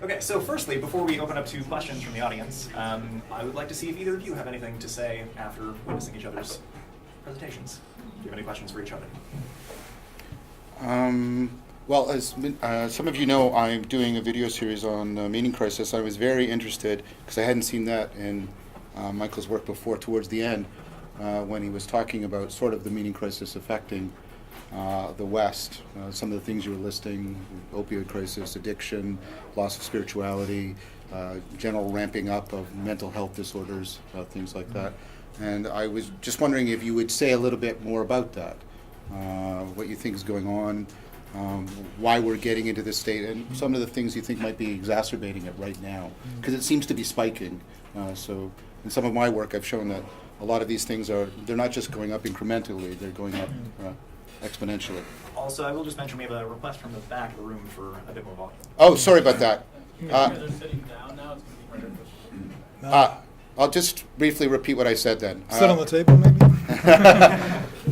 Okay, so firstly, before we open up to questions from the audience, I would like to see if either of you have anything to say after witnessing each other's presentations. Do you have any questions for each other? Well, as some of you know, I'm doing a video series on meaning crisis. I was very interested, because I hadn't seen that in Michael's work before, towards the end, when he was talking about sort of the meaning crisis affecting the West. Some of the things you were listing: opioid crisis, addiction, loss of spirituality, general ramping up of mental health disorders, things like that. And I was just wondering if you would say a little bit more about that, what you think is going on, why we're getting into this state, and some of the things you think might be exacerbating it right now, because it seems to be spiking. So in some of my work, I've shown that a lot of these things they're not just going up incrementally, they're going up exponentially. Also, I will just mention we have a request from the back of the room for a bit more volume. Oh, sorry about that. They're sitting down now. It's going to be harder. I'll just briefly repeat what I said then. Sit on the table, maybe?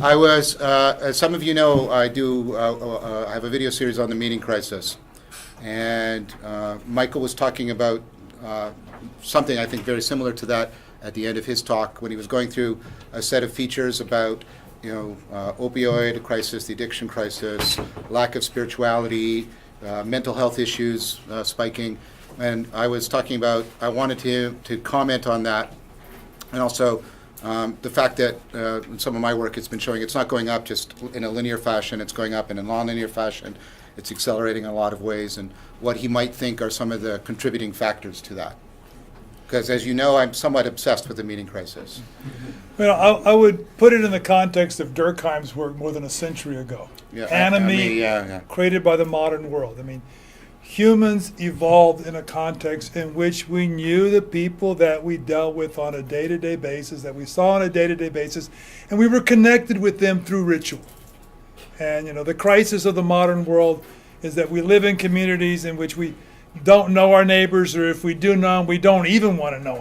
I was, as some of you know, I have a video series on the meaning crisis. And Michael was talking about something I think very similar to that at the end of his talk, when he was going through a set of features about opioid crisis, the addiction crisis, lack of spirituality, mental health issues spiking. And I was talking about, I wanted to comment on that, and also the fact that in some of my work it's been showing it's not going up just in a linear fashion, it's going up in a non-linear fashion, it's accelerating in a lot of ways, and what he might think are some of the contributing factors to that. Because as you know, I'm somewhat obsessed with the meaning crisis. Well, I would put it in the context of Durkheim's work more than a century ago. Yeah, Enemy created by the modern world. I mean, humans evolved in a context in which we knew the people that we dealt with on a day-to-day basis, that we saw on a day-to-day basis, and we were connected with them through ritual. And the crisis of the modern world is that we live in communities in which we don't know our neighbors, or if we do know them, we don't even want to know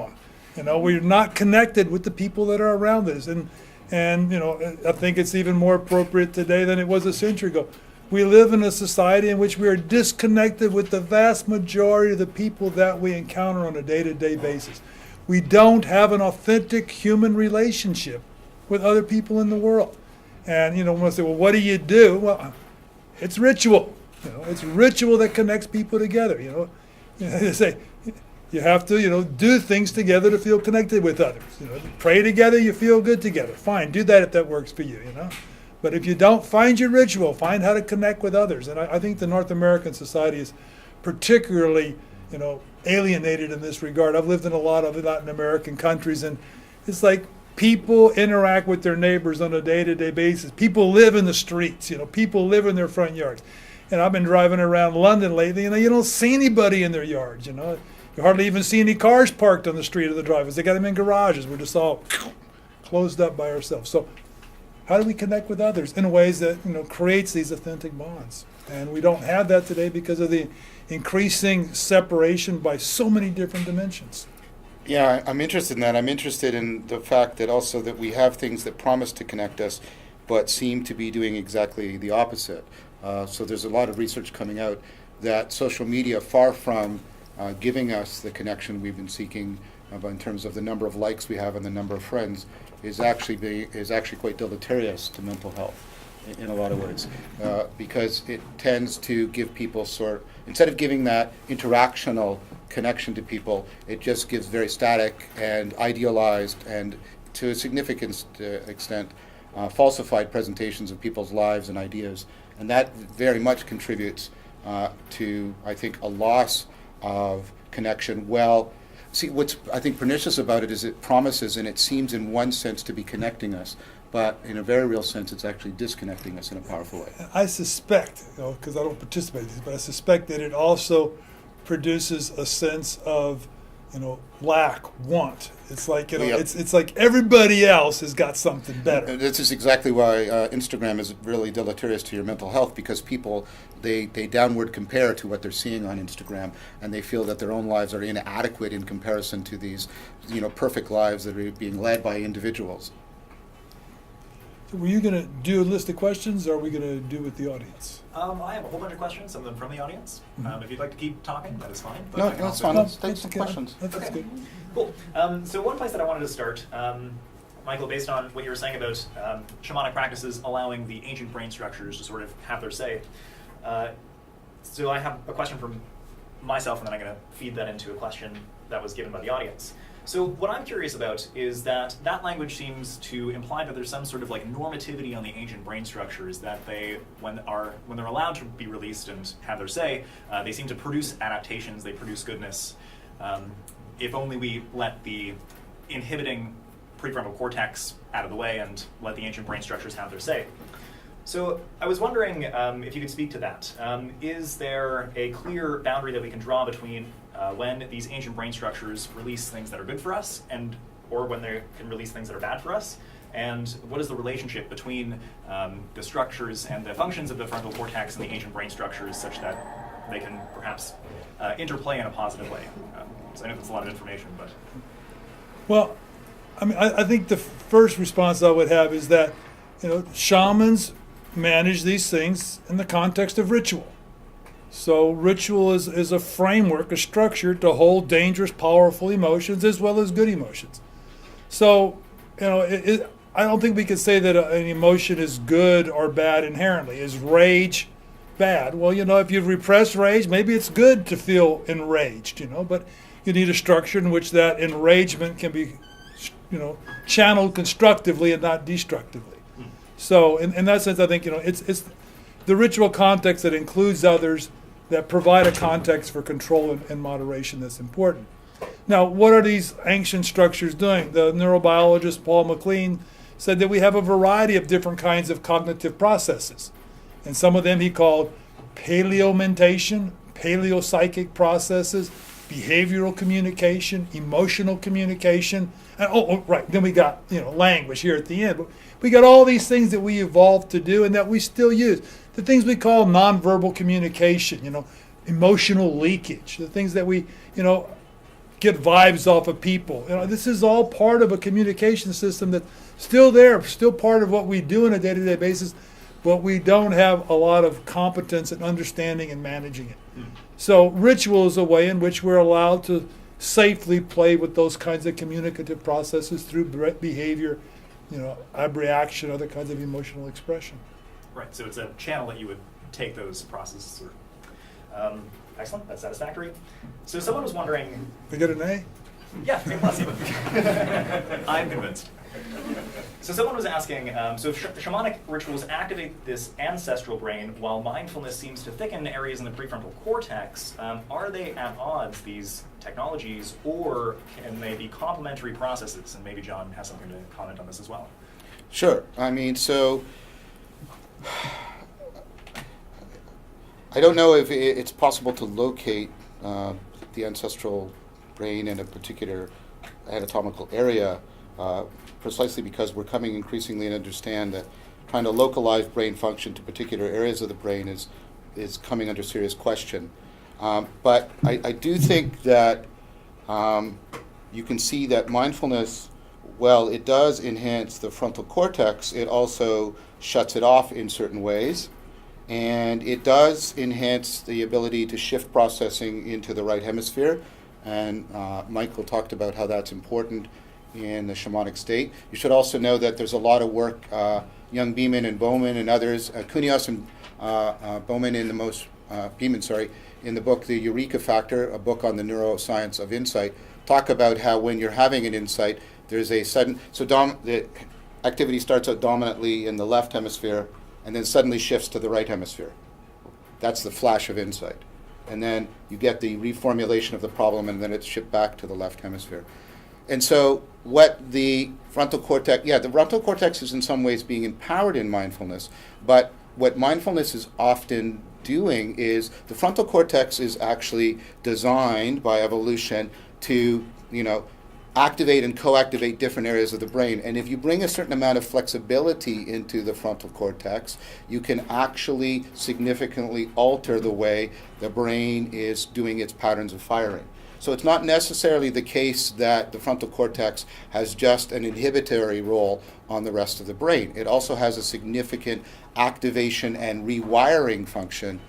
them. We're not connected with the people that are around us. And I think it's even more appropriate today than it was a century ago. We live in a society in which we are disconnected with the vast majority of the people that we encounter on a day-to-day basis. We don't have an authentic human relationship with other people in the world. And when I say, well, what do you do? Well, it's ritual. It's ritual that connects people together. They say you have to do things together to feel connected with others. Pray together, you feel good together. Fine, do that if that works for you. But if you don't, find your ritual, find how to connect with others. And I think the North American society is particularly, alienated in this regard. I've lived in a lot of Latin American countries, and it's like people interact with their neighbors on a day-to-day basis. People live in the streets, people live in their front yards. And I've been driving around London lately, and you don't see anybody in their yards, You hardly even see any cars parked on the street or the driveways. They got them in garages. We're just all closed up by ourselves. So how do we connect with others in ways that creates these authentic bonds? And we don't have that today because of the increasing separation by so many different dimensions. Yeah, I'm interested in that. I'm interested in the fact that also that we have things that promise to connect us, but seem to be doing exactly the opposite. So there's a lot of research coming out that social media, far from giving us the connection we've been seeking, in terms of the number of likes we have and the number of friends, is actually quite deleterious to mental health in a lot of ways, because it tends to give people instead of giving that interactional connection to people, it just gives very static and idealized and to a significant extent falsified presentations of people's lives and ideas. And that very much contributes to, I think, a loss of connection. Well, see, what's I think pernicious about it is it promises and it seems in one sense to be connecting us, but in a very real sense it's actually disconnecting us in a powerful way. I suspect, because I don't participate in this, but I suspect that it also produces a sense of lack, want. It's like it's like everybody else has got something better. This is exactly why Instagram is really deleterious to your mental health, because people they downward compare to what they're seeing on Instagram, and they feel that their own lives are inadequate in comparison to these perfect lives that are being led by individuals. Were you going to do a list of questions, or are we going to do with the audience? I have a whole bunch of questions, some of them from the audience. Mhm. If you'd like to keep talking, that is fine. But No, I can that's also- fine. Let's take That's some okay. questions. That's Okay. good. Cool. So one place that I wanted to start, Michael, based on what you were saying about shamanic practices allowing the ancient brain structures to sort of have their say. So I have a question from myself, and then I'm going to feed that into a question that was given by the audience. So what I'm curious about is that language seems to imply that there's some sort of like normativity on the ancient brain structures, that they, when they're allowed to be released and have their say, they seem to produce adaptations, they produce goodness. If only we let the inhibiting prefrontal cortex out of the way and let the ancient brain structures have their say. So I was wondering if you could speak to that. Is there a clear boundary that we can draw between when these ancient brain structures release things that are good for us, or when they can release things that are bad for us? And what is the relationship between the structures and the functions of the frontal cortex and the ancient brain structures, such that they can perhaps interplay in a positive way? So I know that's a lot of information, but... Well, I mean, I think the first response I would have is that, shamans manage these things in the context of ritual. So ritual is a framework, a structure to hold dangerous, powerful emotions as well as good emotions. So, I don't think we can say that an emotion is good or bad inherently. Is rage bad? Well, if you repress rage, maybe it's good to feel enraged, but you need a structure in which that enragement can be, channeled constructively and not destructively. So in that sense, I think, it's the ritual context that includes others, that provide a context for control and moderation that's important. Now, what are these ancient structures doing? The neurobiologist Paul MacLean said that we have a variety of different kinds of cognitive processes. And some of them he called paleomentation, paleopsychic processes, behavioral communication, emotional communication, and right, then we got language here at the end. But we got all these things that we evolved to do and that we still use. The things we call nonverbal communication, emotional leakage, the things that we, get vibes off of people. This is all part of a communication system that's still there, still part of what we do on a day-to-day basis, but we don't have a lot of competence in understanding and managing it. So ritual is a way in which we're allowed to safely play with those kinds of communicative processes through behavior, abreaction, other kinds of emotional expression. Right, so it's a channel that you would take those processes through. Excellent, that's satisfactory. So someone was wondering... We get an A? Yeah, A plus even. I'm convinced. So someone was asking, so shamanic rituals activate this ancestral brain while mindfulness seems to thicken areas in the prefrontal cortex. Are they at odds, these technologies, or can they be complementary processes? And maybe John has something to comment on this as well. Sure. I mean, so I don't know if it's possible to locate the ancestral brain in a particular anatomical area, precisely because we're coming increasingly to understand that trying to localize brain function to particular areas of the brain is coming under serious question. But I do think that you can see that mindfulness, well, it does enhance the frontal cortex, it also shuts it off in certain ways. And it does enhance the ability to shift processing into the right hemisphere. And Michael talked about how that's important in the shamanic state. You should also know that there's a lot of work, Young Beeman and Bowman and others, Kunios and Bowman in in the book, The Eureka Factor, a book on the neuroscience of insight, talk about how when you're having an insight, there's a sudden, the activity starts out dominantly in the left hemisphere and then suddenly shifts to the right hemisphere. That's the flash of insight. And then you get the reformulation of the problem, and then it's shipped back to the left hemisphere. And so what the frontal cortex, the frontal cortex is in some ways being empowered in mindfulness, but what mindfulness is often doing is the frontal cortex is actually designed by evolution to, activate and co-activate different areas of the brain. And if you bring a certain amount of flexibility into the frontal cortex, you can actually significantly alter the way the brain is doing its patterns of firing. So it's not necessarily the case that the frontal cortex has just an inhibitory role on the rest of the brain. It also has a significant activation and rewiring function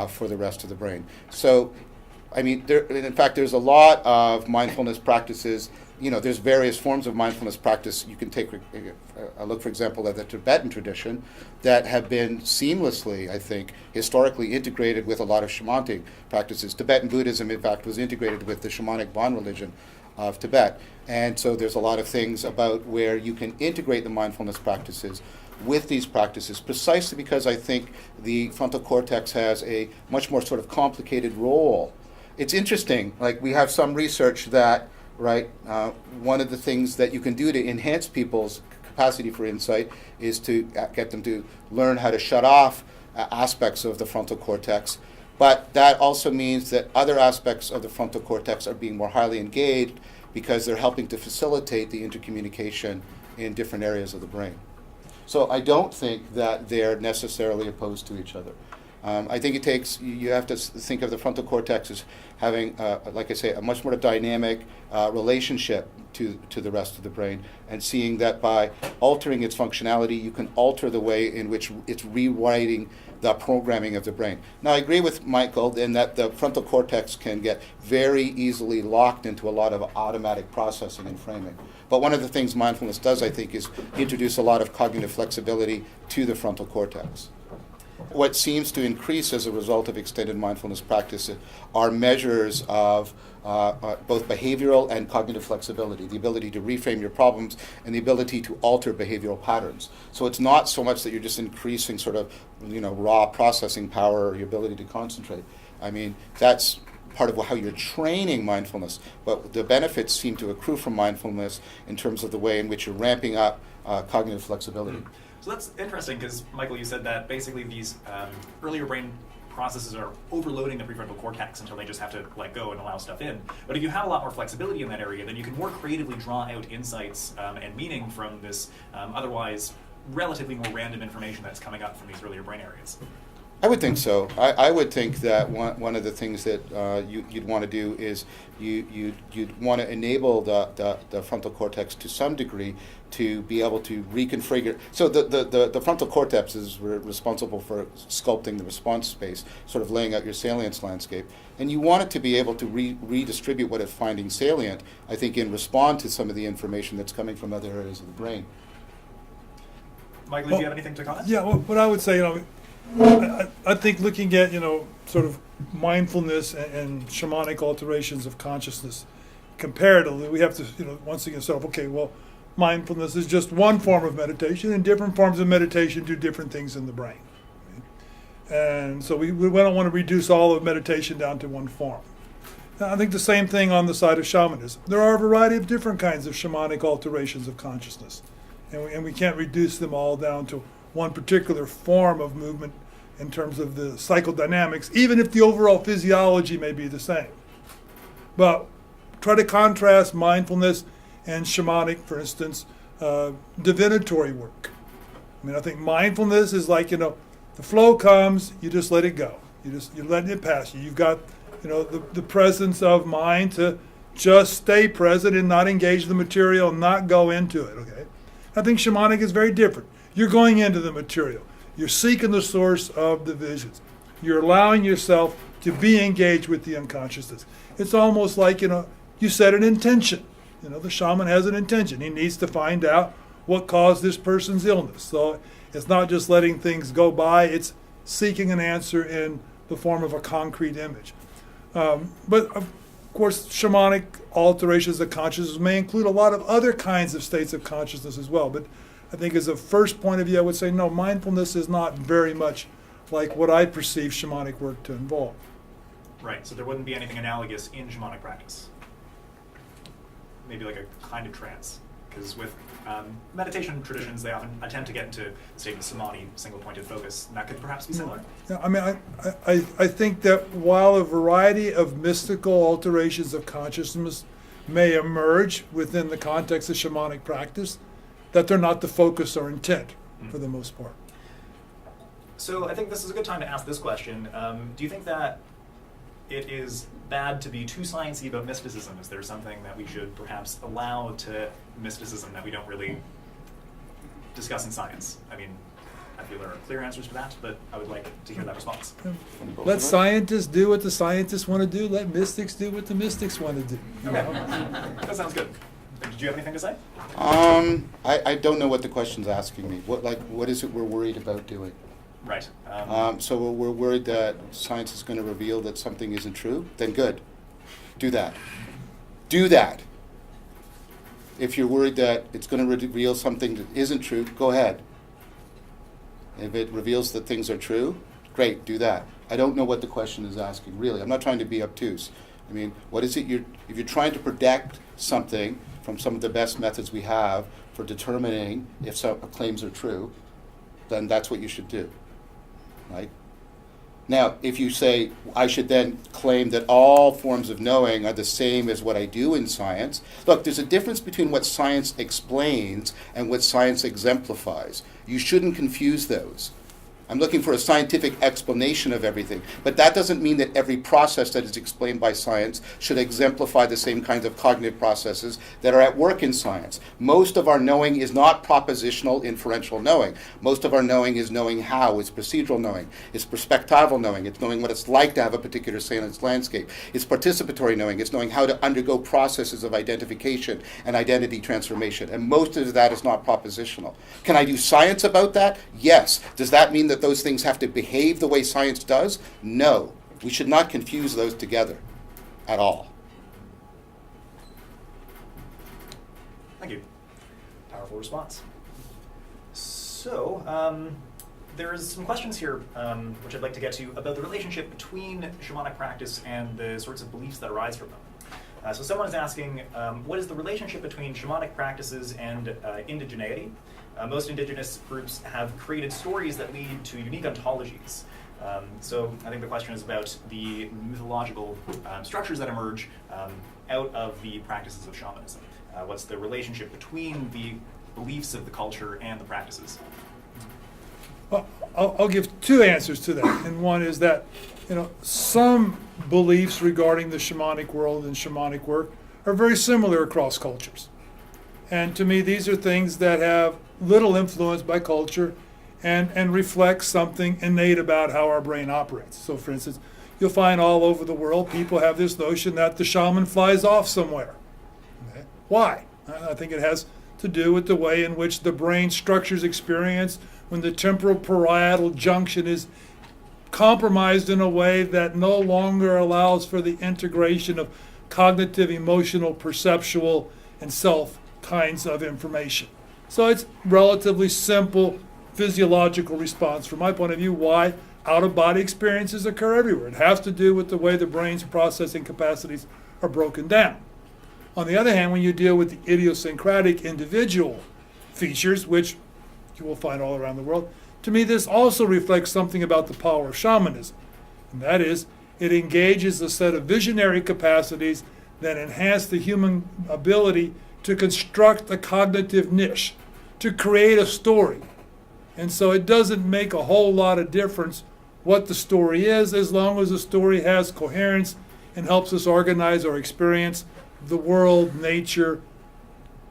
for the rest of the brain. So, I mean, in fact, there's a lot of mindfulness practices. You know, there's various forms of mindfulness practice. You can take a look, for example, at the Tibetan tradition that have been seamlessly, I think, historically integrated with a lot of shamanic practices. Tibetan Buddhism, in fact, was integrated with the shamanic Bon religion of Tibet. And so there's a lot of things about where you can integrate the mindfulness practices with these practices, precisely because I think the frontal cortex has a much more sort of complicated role. It's interesting, like we have some research that, right, one of the things that you can do to enhance people's capacity for insight is to get them to learn how to shut off aspects of the frontal cortex. But that also means that other aspects of the frontal cortex are being more highly engaged because they're helping to facilitate the intercommunication in different areas of the brain. So I don't think that they're necessarily opposed to each other. I think it takes, you have to think of the frontal cortex as having, like I say, a much more dynamic relationship to the rest of the brain, and seeing that by altering its functionality, you can alter the way in which it's rewriting the programming of the brain. Now, I agree with Michael in that the frontal cortex can get very easily locked into a lot of automatic processing and framing. But one of the things mindfulness does, I think, is introduce a lot of cognitive flexibility to the frontal cortex. What seems to increase as a result of extended mindfulness practice are measures of both behavioral and cognitive flexibility, the ability to reframe your problems and the ability to alter behavioral patterns. So it's not so much that you're just increasing sort of, raw processing power or your ability to concentrate. I mean, that's part of how you're training mindfulness, but the benefits seem to accrue from mindfulness in terms of the way in which you're ramping up cognitive flexibility. Mm-hmm. So that's interesting because, Michael, you said that basically these earlier brain processes are overloading the prefrontal cortex until they just have to let go and allow stuff in. But if you have a lot more flexibility in that area, then you can more creatively draw out insights and meaning from this otherwise relatively more random information that's coming up from these earlier brain areas. I would think so. I would think that one of the things that you'd want to do is you'd want to enable the frontal cortex to some degree to be able to reconfigure. So the frontal cortex is responsible for sculpting the response space, sort of laying out your salience landscape. And you want it to be able to redistribute what it's finding salient, I think, in response to some of the information that's coming from other areas of the brain. Michael, do you have anything to comment? Yeah, well, what I would say, I think looking at, sort of mindfulness and shamanic alterations of consciousness comparatively, we have to, once again say, okay, well, mindfulness is just one form of meditation, and different forms of meditation do different things in the brain. And so we don't want to reduce all of meditation down to one form. I think the same thing on the side of shamanism. There are a variety of different kinds of shamanic alterations of consciousness, and we can't reduce them all down to one particular form of movement in terms of the psychodynamics, even if the overall physiology may be the same. But try to contrast mindfulness and shamanic, for instance, divinatory work. I mean, I think mindfulness is like, the flow comes, you just let it go. You're letting it pass you. You've got, the presence of mind to just stay present and not engage the material, not go into it, okay? I think shamanic is very different. You're going into the material. You're seeking the source of the visions. You're allowing yourself to be engaged with the unconsciousness. It's almost like, you set an intention. The shaman has an intention. He needs to find out what caused this person's illness. So it's not just letting things go by, it's seeking an answer in the form of a concrete image. But of course, shamanic alterations of consciousness may include a lot of other kinds of states of consciousness as well. But I think as a first point of view, I would say, no, mindfulness is not very much like what I perceive shamanic work to involve. Right, so there wouldn't be anything analogous in shamanic practice. Maybe like a kind of trance. Because with meditation traditions, they often attempt to get into the state of samadhi, single-pointed focus, and that could perhaps be similar. Yeah, I mean, I think that while a variety of mystical alterations of consciousness may emerge within the context of shamanic practice, that they're not the focus or intent for the most part. So I think this is a good time to ask this question. Do you think that it is bad to be too sciencey about mysticism? Is there something that we should perhaps allow to mysticism that we don't really discuss in science? I mean, I feel there are clear answers to that, but I would like to hear that response. Let scientists do what the scientists want to do. Let mystics do what the mystics want to do. Okay, that sounds good. Did you have anything to say? I don't know what the question's asking me. What is it we're worried about doing? Right. So we're worried that science is going to reveal that something isn't true? Then good. Do that. Do that. If you're worried that it's going to reveal something that isn't true, go ahead. If it reveals that things are true, great, do that. I don't know what the question is asking, really. I'm not trying to be obtuse. I mean, what is it if you're trying to predict something from some of the best methods we have for determining if some claims are true, then that's what you should do, right? Now, if you say, I should then claim that all forms of knowing are the same as what I do in science, look, there's a difference between what science explains and what science exemplifies. You shouldn't confuse those. I'm looking for a scientific explanation of everything, but that doesn't mean that every process that is explained by science should exemplify the same kinds of cognitive processes that are at work in science. Most of our knowing is not propositional inferential knowing. Most of our knowing is knowing how. It's procedural knowing. It's perspectival knowing. It's knowing what it's like to have a particular salience landscape. It's participatory knowing. It's knowing how to undergo processes of identification and identity transformation. And most of that is not propositional. Can I do science about that? Yes. Does that mean that those things have to behave the way science does? No. We should not confuse those together at all. Thank you. Powerful response. So, there's some questions here which I'd like to get to about the relationship between shamanic practice and the sorts of beliefs that arise from them. So someone is asking, what is the relationship between shamanic practices and indigeneity? Most indigenous groups have created stories that lead to unique ontologies. So I think the question is about the mythological structures that emerge out of the practices of shamanism. What's the relationship between the beliefs of the culture and the practices? Well, I'll give two answers to that. And one is that, some beliefs regarding the shamanic world and shamanic work are very similar across cultures. And to me, these are things that have little influence by culture and reflect something innate about how our brain operates. So for instance, you'll find all over the world people have this notion that the shaman flies off somewhere. Okay. Why? I think it has to do with the way in which the brain structures experience when the temporal parietal junction is compromised in a way that no longer allows for the integration of cognitive, emotional, perceptual, and self kinds of information. So it's relatively simple physiological response from my point of view why out-of-body experiences occur everywhere. It has to do with the way the brain's processing capacities are broken down. On the other hand, when you deal with the idiosyncratic individual features, which you will find all around the world, to me this also reflects something about the power of shamanism. And that is, it engages a set of visionary capacities that enhance the human ability to construct a cognitive niche, to create a story. And so it doesn't make a whole lot of difference what the story is, as long as the story has coherence and helps us organize our experience, the world, nature,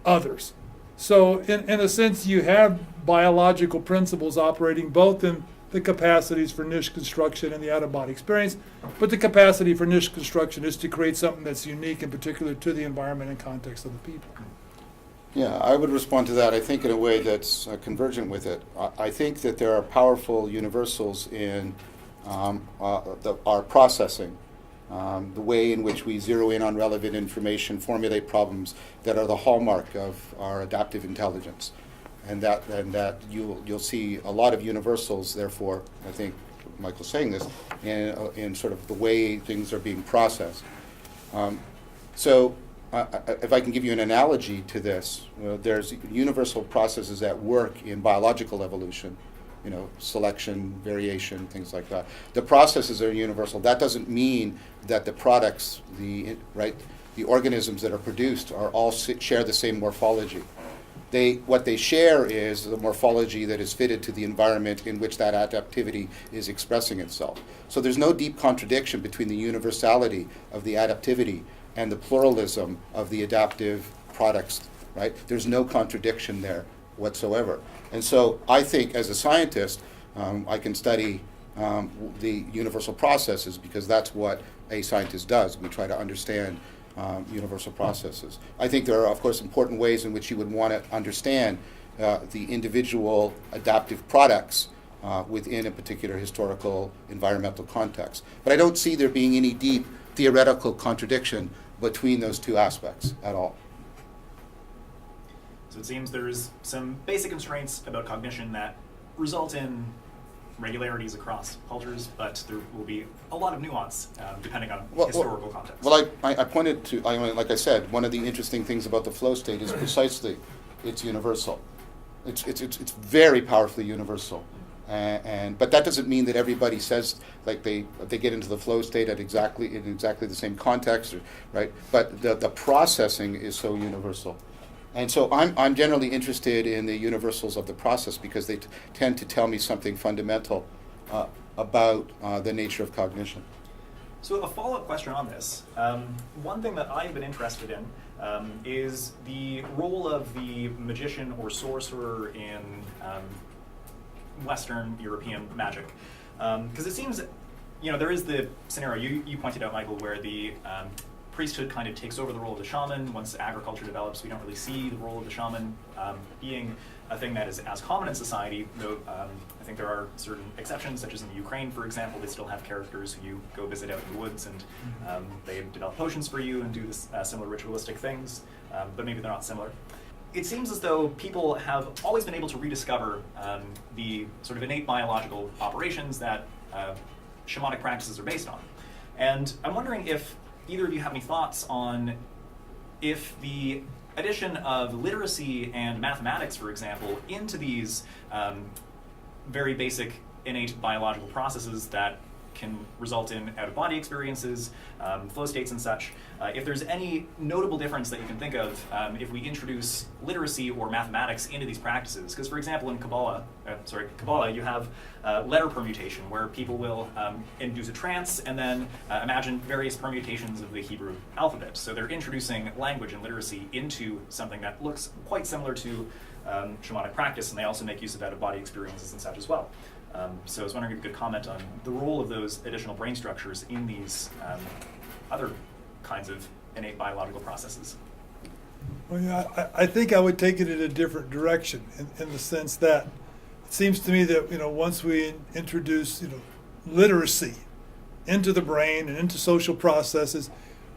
others. So in a sense, you have biological principles operating both in the capacities for niche construction and the out-of-body experience, but the capacity for niche construction is to create something that's unique in particular to the environment and context of the people. Yeah, I would respond to that, I think, in a way that's convergent with it. I think that there are powerful universals in our processing, the way in which we zero in on relevant information, formulate problems that are the hallmark of our adaptive intelligence. And that you'll see a lot of universals, therefore, I think Michael's saying this, in sort of the way things are being processed. So if I can give you an analogy to this, there's universal processes at work in biological evolution, selection, variation, things like that. The processes are universal. That doesn't mean that the products, the the organisms that are produced are all share the same morphology. What they share is the morphology that is fitted to the environment in which that adaptivity is expressing itself. So there's no deep contradiction between the universality of the adaptivity and the pluralism of the adaptive products, right? There's no contradiction there whatsoever. And so I think as a scientist, I can study the universal processes because that's what a scientist does. We try to understand universal processes. I think there are, of course, important ways in which you would want to understand the individual adaptive products within a particular historical environmental context. But I don't see there being any deep theoretical contradiction between those two aspects at all. So it seems there's some basic constraints about cognition that result in regularities across cultures, but there will be a lot of nuance depending on historical context. Well, I pointed to, like I said, one of the interesting things about the flow state is precisely it's universal. It's very powerfully universal. But that doesn't mean that everybody says like they get into the flow state in exactly the same context, right? But the processing is so universal. And so I'm generally interested in the universals of the process because they tend to tell me something fundamental about the nature of cognition. So a follow-up question on this. One thing that I've been interested in is the role of the magician or sorcerer in Western European magic. Because it seems, there is the scenario you pointed out, Michael, where the priesthood kind of takes over the role of the shaman. Once agriculture develops, we don't really see the role of the shaman being a thing that is as common in society, though I think there are certain exceptions, such as in the Ukraine, for example. They still have characters who you go visit out in the woods, and they develop potions for you and do this, similar ritualistic things, but maybe they're not similar. It seems as though people have always been able to rediscover the sort of innate biological operations that shamanic practices are based on. And I'm wondering if either of you have any thoughts on if the addition of literacy and mathematics, for example, into these very basic innate biological processes that can result in out-of-body experiences, flow states and such, if there's any notable difference that you can think of if we introduce literacy or mathematics into these practices. Because, for example, in Kabbalah, you have letter permutation, where people will induce a trance and then imagine various permutations of the Hebrew alphabet. So they're introducing language and literacy into something that looks quite similar to shamanic practice, and they also make use of out-of-body experiences and such as well. So I was wondering if you could comment on the role of those additional brain structures in these other kinds of innate biological processes. Well, yeah, I think I would take it in a different direction in the sense that it seems to me that once we introduce literacy into the brain and into social processes,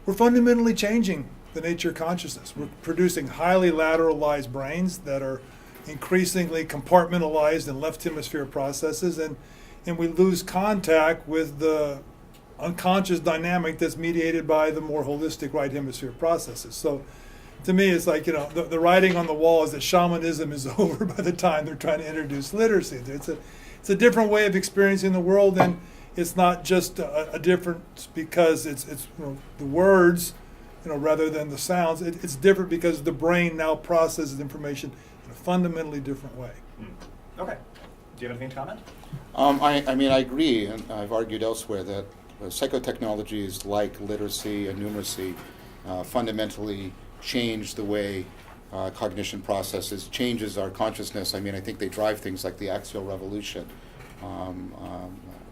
we're fundamentally changing the nature of consciousness. We're producing highly lateralized brains that are increasingly compartmentalized in left hemisphere processes, and we lose contact with the unconscious dynamic that's mediated by the more holistic right hemisphere processes. So to me, it's like, the writing on the wall is that shamanism is over by the time they're trying to introduce literacy. It's a different way of experiencing the world, and it's not just a difference because it's the words, rather than the sounds. It's different because the brain now processes information in a fundamentally different way. Okay. Do you have anything to comment? I agree, and I've argued elsewhere that psychotechnologies like literacy and numeracy fundamentally change the way cognition processes, changes our consciousness. I think they drive things like the axial revolution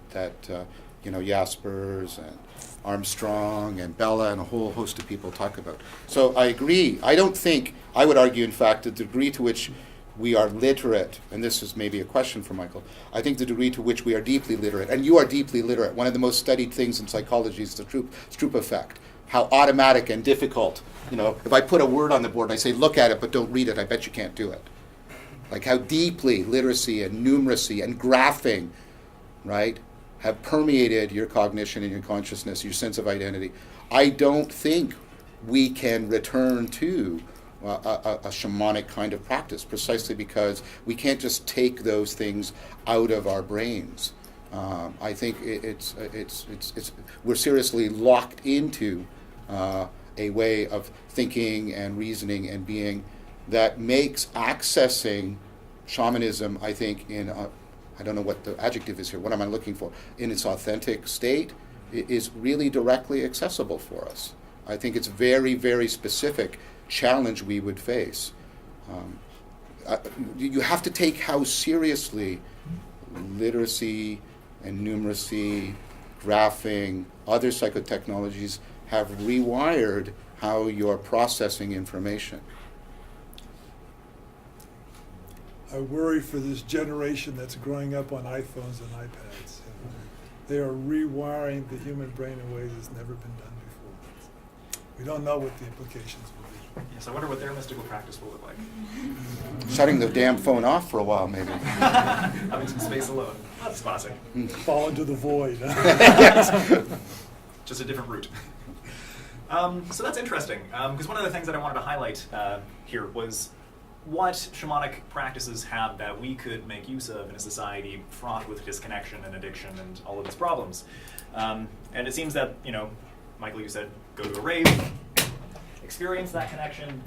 that Jaspers and Armstrong and Bella and a whole host of people talk about. So I agree. I would argue, in fact, the degree to which we are literate, and this is maybe a question for Michael, I think the degree to which we are deeply literate, and you are deeply literate, one of the most studied things in psychology is the Stroop effect, how automatic and difficult, if I put a word on the board and I say, look at it, but don't read it, I bet you can't do it. Like how deeply literacy and numeracy and graphing, right, have permeated your cognition and your consciousness, your sense of identity. I don't think we can return to a shamanic kind of practice, precisely because we can't just take those things out of our brains. I think we're seriously locked into a way of thinking and reasoning and being that makes accessing shamanism, I think, I don't know what the adjective is here, what am I looking for, in its authentic state, is really directly accessible for us. I think it's very, very specific challenge we would face. You have to take how seriously literacy and numeracy, graphing, other psychotechnologies have rewired how you're processing information. I worry for this generation that's growing up on iPhones and iPads. They are rewiring the human brain in ways that's never been done before. We don't know what the implications will be. Yes, I wonder what their mystical practice will look like. Shutting the damn phone off for a while, maybe. Having some space alone. That's classic. Fall into the void. Just a different route. So that's interesting, because one of the things that I wanted to highlight here was what shamanic practices have that we could make use of in a society fraught with disconnection and addiction and all of its problems. And it seems that, Michael, you said go to a rave, experience that connection.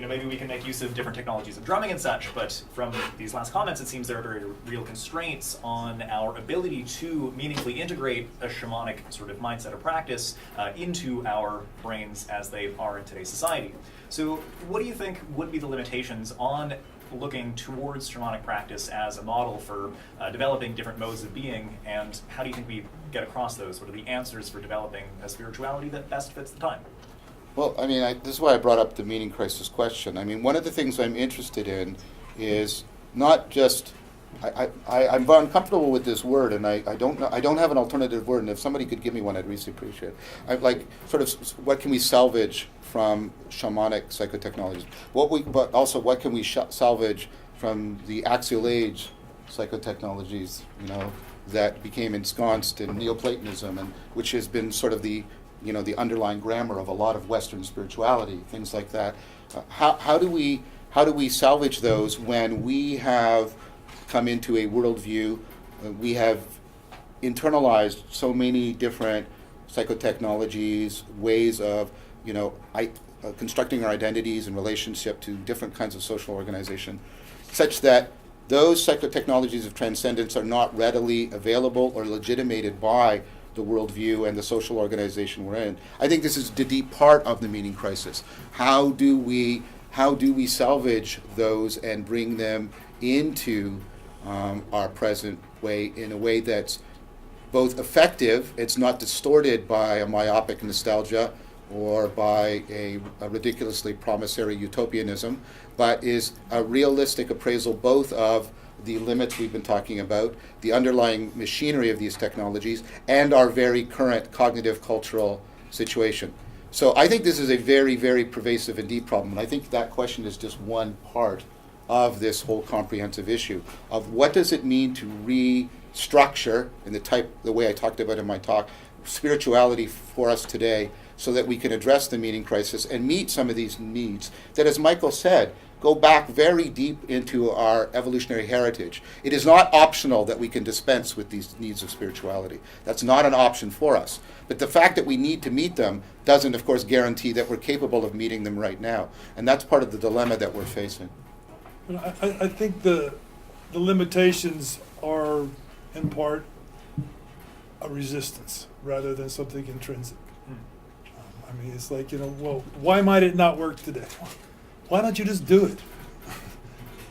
Maybe we can make use of different technologies of drumming and such, but from these last comments, it seems there are very real constraints on our ability to meaningfully integrate a shamanic sort of mindset or practice into our brains as they are in today's society. So what do you think would be the limitations on looking towards shamanic practice as a model for developing different modes of being, and how do you think we get across those? What are the answers for developing a spirituality that best fits the time? Well, this is why I brought up the meaning crisis question. One of the things I'm interested in is not just, I'm uncomfortable with this word, and I don't have an alternative word, and if somebody could give me one, I'd really appreciate it. I'd like sort of what can we salvage from shamanic psychotechnologies? But also what can we salvage from the axial age psychotechnologies, that became ensconced in Neoplatonism, and which has been sort of the underlying grammar of a lot of Western spirituality, things like that. How do we salvage those when we have come into a worldview, we have internalized so many different psychotechnologies, ways of constructing our identities in relationship to different kinds of social organization, such that those psychotechnologies of transcendence are not readily available or legitimated by the worldview and the social organization we're in. I think this is the deep part of the meaning crisis. How do we salvage those and bring them into our present way in a way that's both effective, it's not distorted by a myopic nostalgia or by a ridiculously promissory utopianism, but is a realistic appraisal both of the limits we've been talking about, the underlying machinery of these technologies, and our very current cognitive cultural situation. So I think this is a very, very pervasive and deep problem, and I think that question is just one part of this whole comprehensive issue of what does it mean to restructure, in the way I talked about in my talk, spirituality for us today, so that we can address the meaning crisis and meet some of these needs that, as Michael said, go back very deep into our evolutionary heritage. It is not optional that we can dispense with these needs of spirituality. That's not an option for us. But the fact that we need to meet them doesn't, of course, guarantee that we're capable of meeting them right now. And that's part of the dilemma that we're facing. I think the limitations are, in part, a resistance rather than something intrinsic. It's like, well, why might it not work today? Why don't you just do it?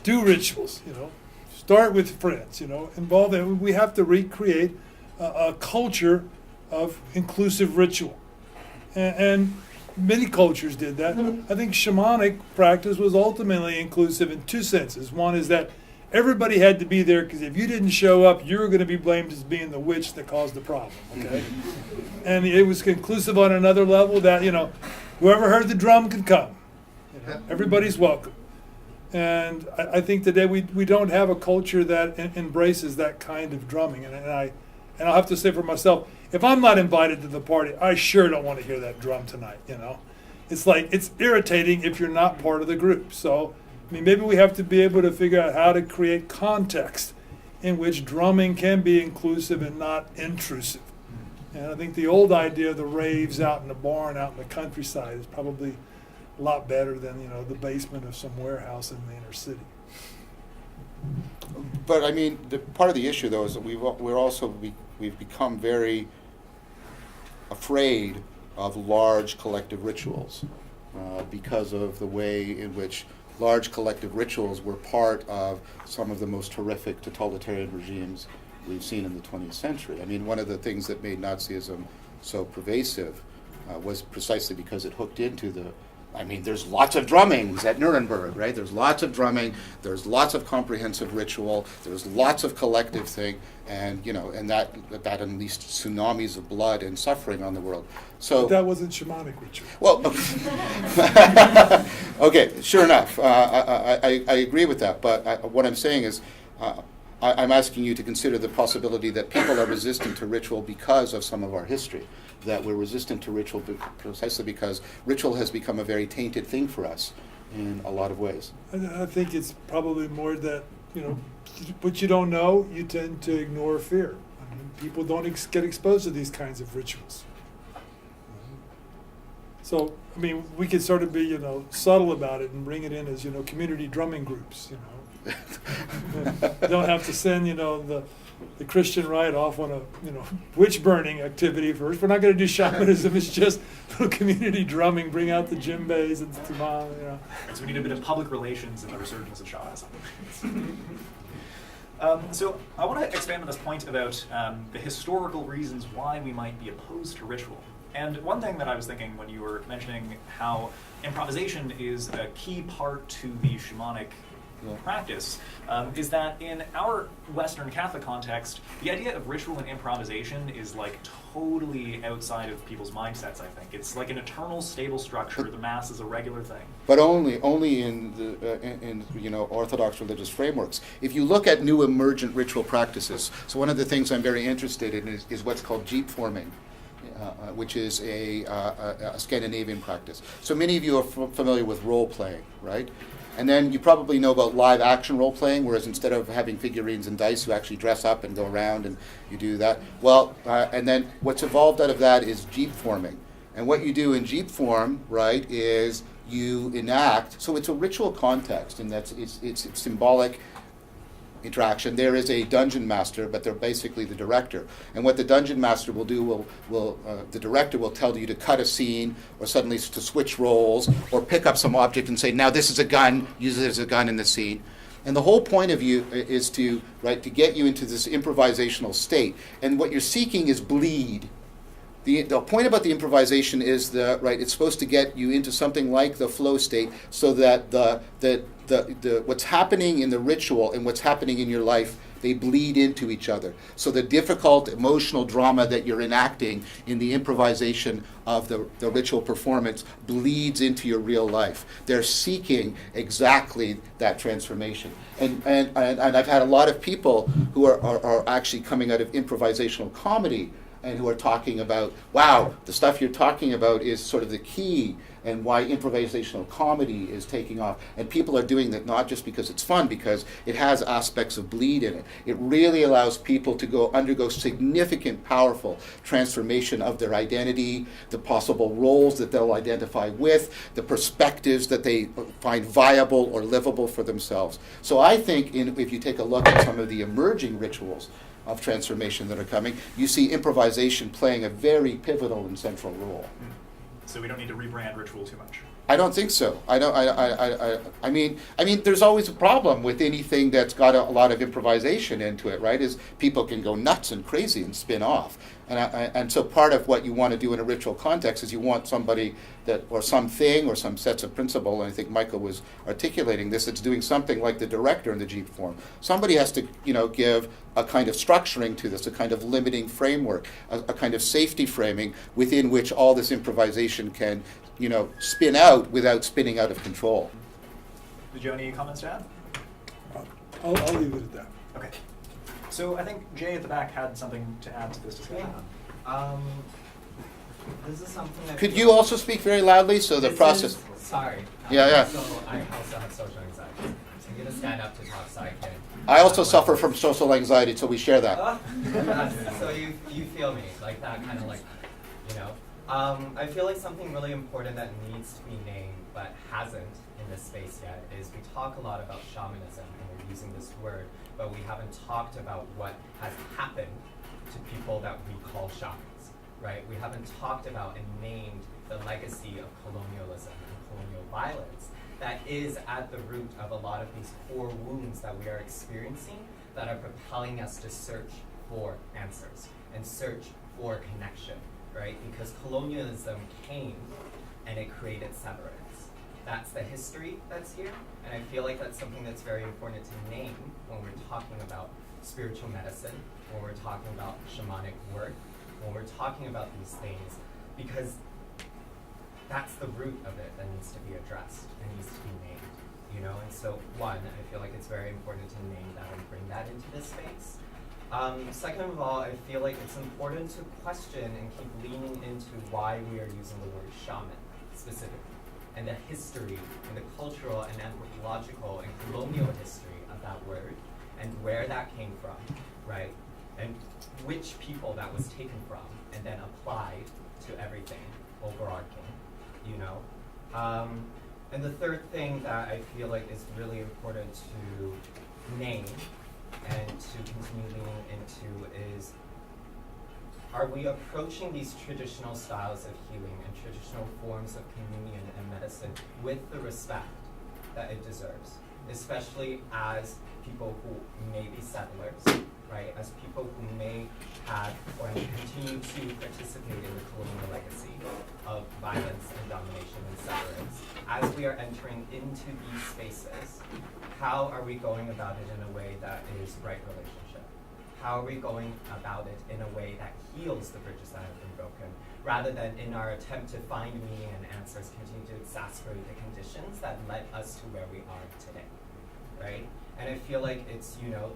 Do rituals, Start with friends, Involve them. We have to recreate a culture of inclusive ritual. And many cultures did that. I think shamanic practice was ultimately inclusive in two senses. One is that everybody had to be there, because if you didn't show up, you were going to be blamed as being the witch that caused the problem, okay? And it was conclusive on another level that, whoever heard the drum could come. Everybody's welcome. And I think today we don't have a culture that embraces that kind of drumming. And I'll have to say for myself, if I'm not invited to the party, I sure don't want to hear that drum tonight, It's like, it's irritating if you're not part of the group. So, maybe we have to be able to figure out how to create context in which drumming can be inclusive and not intrusive. And I think the old idea of the raves out in the barn, out in the countryside, is probably a lot better than, the basement of some warehouse in the inner city. But I mean, part of the issue though is that we've become very afraid of large collective rituals because of the way in which large collective rituals were part of some of the most horrific totalitarian regimes we've seen in the 20th century. I mean, one of the things that made Nazism so pervasive was precisely because it hooked into there's lots of drummings at Nuremberg, right? There's lots of drumming, there's lots of comprehensive ritual, there's lots of collective thing, and that unleashed tsunamis of blood and suffering on the world. So But that wasn't shamanic ritual. well, okay, sure enough. I agree with that, but what I'm saying is I'm asking you to consider the possibility that people are resistant to ritual because of some of our history, that we're resistant to ritual precisely because ritual has become a very tainted thing for us in a lot of ways. I think it's probably more that, what you don't know, you tend to ignore fear. I mean, people don't get exposed to these kinds of rituals. So, I mean, we could sort of be, subtle about it and bring it in as, community drumming groups, Don't have to send, the Christian right off on a, witch burning activity first. We're not going to do shamanism. It's just little community drumming. Bring out the djembes and tamale. So we need a bit of public relations in the resurgence of shamanism. So I want to expand on this point about the historical reasons why we might be opposed to ritual. And one thing that I was thinking when you were mentioning how improvisation is a key part to the shamanic practice is that in our Western Catholic context, the idea of ritual and improvisation is like totally outside of people's mindsets, I think. It's like an eternal stable structure. The Mass is a regular thing. But only in the Orthodox religious frameworks. If you look at new emergent ritual practices, so one of the things I'm very interested in is what's called jeep forming. Which is a Scandinavian practice. So many of you are familiar with role playing, right? And then you probably know about live action role playing, whereas instead of having figurines and dice, you actually dress up and go around and you do that. Well, and then what's evolved out of that is jeep forming. And what you do in jeep form, right, is you enact. So it's a ritual context, and it's symbolic interaction. There is a dungeon master, but they're basically the director. And what the dungeon master will do the director will tell you to cut a scene, or suddenly to switch roles, or pick up some object and say, now this is a gun, use it as a gun in the scene. And the whole point of you is to get you into this improvisational state. And what you're seeking is bleed. The point about the improvisation is it's supposed to get you into something like the flow state, so that the what's happening in the ritual and what's happening in your life, they bleed into each other. So the difficult emotional drama that you're enacting in the improvisation of the ritual performance bleeds into your real life. They're seeking exactly that transformation. And I've had a lot of people who are actually coming out of improvisational comedy and who are talking about, wow, the stuff you're talking about is sort of the key, and why improvisational comedy is taking off. And people are doing that not just because it's fun, because it has aspects of bleed in it. It really allows people to undergo significant, powerful transformation of their identity, the possible roles that they'll identify with, the perspectives that they find viable or livable for themselves. So I think if you take a look at some of the emerging rituals of transformation that are coming, you see improvisation playing a very pivotal and central role. So we don't need to rebrand ritual too much. I don't think so. I mean, there's always a problem with anything that's got a lot of improvisation into it, right? Is people can go nuts and crazy and spin off. And so part of what you want to do in a ritual context is you want somebody or something or some sets of principle, and I think Michael was articulating this, that's doing something like the director in the jeep form. Somebody has to, give a kind of structuring to this, a kind of limiting framework, a kind of safety framing within which all this improvisation can, spin out without spinning out of control. Did you have any comments to add? I'll leave it at that. Okay. So I think Jay at the back had something to add to this discussion. Yeah. This is something that... Could you also speak very loudly so the process... Sorry. Yeah. So I also have social anxiety. Take it to stand up to talk so I can. I also suffer from social anxiety, so we share that. So you feel me, like that kind of like, you know. I feel like something really important that needs to be named but hasn't in this space yet is we talk a lot about shamanism and we're using this word, but we haven't talked about what has happened to people that we call shamans, right? We haven't talked about and named the legacy of colonialism and colonial violence that is at the root of a lot of these core wounds that we are experiencing that are propelling us to search for answers and search for connection, right? Because colonialism came and it created severance. That's the history that's here, and I feel like that's something that's very important to name when we're talking about spiritual medicine, when we're talking about shamanic work, when we're talking about these things, because that's the root of it that needs to be addressed and needs to be named, you know? And so one, I feel like it's very important to name that and bring that into this space. Second of all, I feel like it's important to question and keep leaning into why we are using the word shaman specifically, and the history and the cultural and anthropological and colonial history of that word and where that came from, right? And which people that was taken from and then applied to everything overarching, you know? And the third thing that I feel like is really important to name and to continue leaning into is, are we approaching these traditional styles of healing and traditional forms of communion and medicine with the respect that it deserves, especially as people who may be settlers, right? As people who may have or continue to participate in the colonial legacy of violence and domination and severance. As we are entering into these spaces, how are we going about it in a way that is right relationship? How are we going about it in a way that heals the bridges that have been broken, rather than in our attempt to find meaning and answers continue to exacerbate the conditions that led us to where we are today, right? And I feel like it's, you know,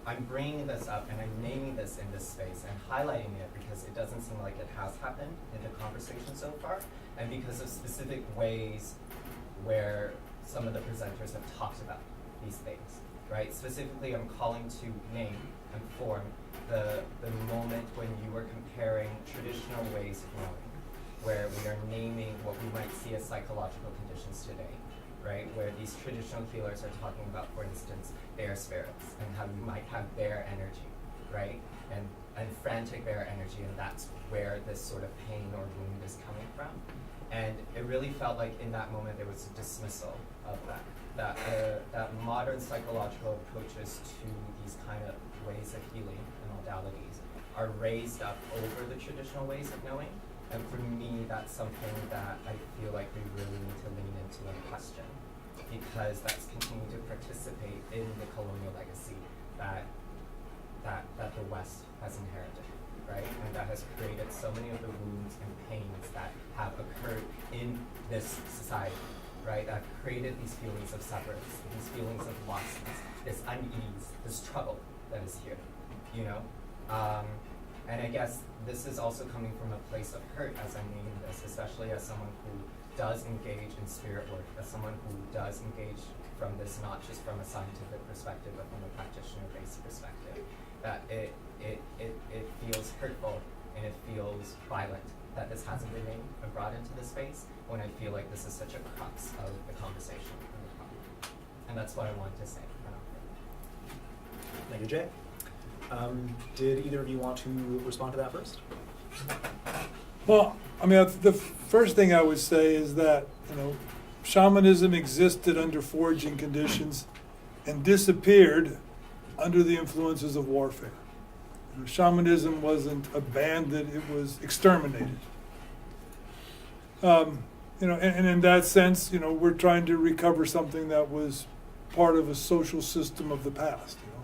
I'm bringing this up and I'm naming this in this space and highlighting it because it doesn't seem like it has happened in the conversation so far, and because of specific ways where some of the presenters have talked about these things, right? Specifically, I'm calling to name and form the moment when you were comparing traditional ways of knowing, where we are naming what we might see as psychological conditions today, right? Where these traditional healers are talking about, for instance, their spirits and how you might have their energy, right? And frantic their energy, and that's where this sort of pain or wound is coming from. And it really felt like in that moment there was a dismissal of that modern psychological approaches to these kind of ways of healing and modalities are raised up over the traditional ways of knowing. And for me, that's something that I feel like we really need to lean into and question, because that's continuing to participate in the colonial legacy that the West has inherited, right? And that has created so many of the wounds and pains that have occurred in this society, right? That have created these feelings of severance, these feelings of lostness, this unease, this trouble that is here, you know? And I guess this is also coming from a place of hurt as I'm naming this, especially as someone who does engage in spirit work, as someone who does engage from this, not just from a scientific perspective, but from a practitioner-based perspective, that it feels hurtful and it feels violent that this hasn't been named and brought into this space, when I feel like this is such a crux of the conversation and the problem. And that's what I wanted to say. Thank you, Jay. Did either of you want to respond to that first? Well, I mean, the first thing I would say is that, you know, shamanism existed under foraging conditions and disappeared under the influences of warfare. You know, shamanism wasn't abandoned, it was exterminated. You know, and in that sense, you know, we're trying to recover something that was part of a social system of the past. You know,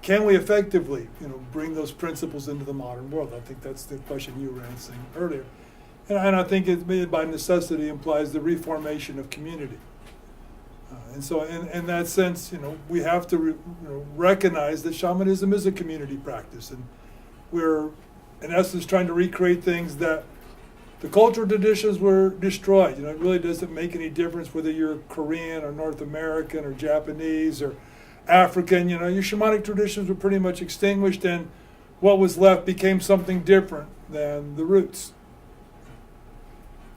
can we effectively, you know, bring those principles into the modern world? I think that's the question you were answering earlier, and I think it by necessity implies the reformation of community. And so, in that sense, you know, we have to recognize that shamanism is a community practice, and we're, in essence, trying to recreate things that the cultural traditions were destroyed. It really doesn't make any difference whether you're Korean or North American or Japanese or African. Your shamanic traditions were pretty much extinguished, and what was left became something different than the roots.